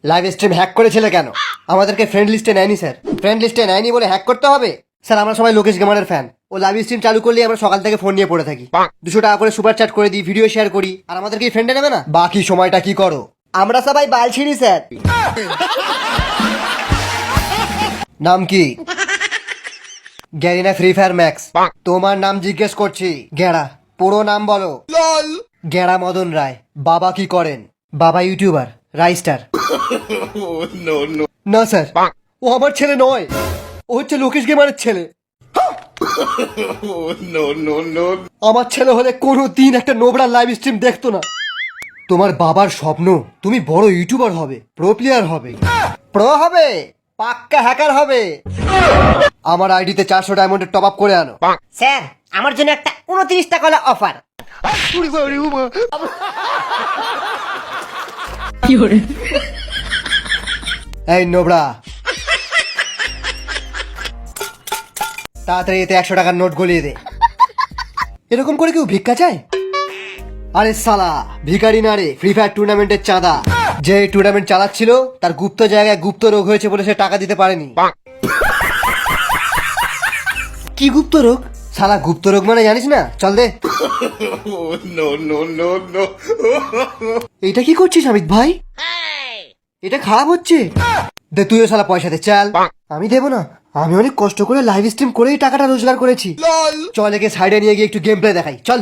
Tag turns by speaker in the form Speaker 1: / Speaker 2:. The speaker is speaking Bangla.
Speaker 1: লাইভ স্ট্রিম হ্যাক করেছিলে কেন? আমাদেরকে ফ্রেন্ড লিস্টে নেয়নি স্যার। ফ্রেন্ড লিস্টে নেয়নি বলে হ্যাক করতে হবে? স্যার আমরা সবাই লোকেশ গেমারের ফ্যান। ও লাইভ স্ট্রিম চালু করলে আমরা সকাল থেকে ফোন নিয়ে পড়ে থাকি, 200 টাকা করে সুপার চ্যাট করে দিই, ভিডিও শেয়ার করি, আর আমাদেরকে ফ্রেন্ডে নেবে না? বাকি সময়টা কি করো? আমরা সবাই বাল ছিঁড়ি স্যার। নাম কি? Garena free fire max. তোমার নাম জিজ্ঞেস করছি। গেড়া, পুরো নাম বলো। গেড়া মদন রায়। বাবা কি করেন? বাবা ইউটিউবার, রাইস্টার। না স্যার, ও আমার ছেলে নয়, ও হচ্ছে লোকেশ গেমারের ছেলে। আমার ছেলে হলে কোনো দিন একটা নোবরা লাইভ স্ট্রিম দেখতো না। তোমার বাবার স্বপ্ন তুমি বড় ইউটিউবার হবে, প্রো প্লেয়ার হবে। প্রো হবে? পাক্কা হ্যাকার হবে। আমার আইডিতে 400 ডায়মন্ডের টপ আপ করে আনো।
Speaker 2: স্যার আমার জন্য একটা 29 টাকা অফার।
Speaker 1: এই নোবরা, তাড়াতাড়ি এতে 100 টাকার নোট গলিয়ে দে। এরকম করে কেউ ভিক্ষা চায়? আরে সালা, ভিখারি না রে, ফ্রি ফায়ার টুর্নামেন্টের চাঁদা। যে টুর্নামেন্ট চালাচ্ছিল তার গুপ্ত জায়গায় গুপ্ত রোগ হয়েছে বলে সে টাকা দিতে পারেনি। কি গুপ্ত রোগ? সালা গুপ্ত রোগ মানে জানিস না? চল দে। এটা কি করছিস অমিত ভাই? এটা খারাপ হচ্ছে। দে তুইও সালা পয়সা দে, চাল। আমি দেবো না, আমি অনেক কষ্ট করে লাইভ স্ট্রিম করেই টাকাটা রোজগার করেছি। চল একে সাইডে নিয়ে গিয়ে একটু গেম প্লে দেখাই, চল।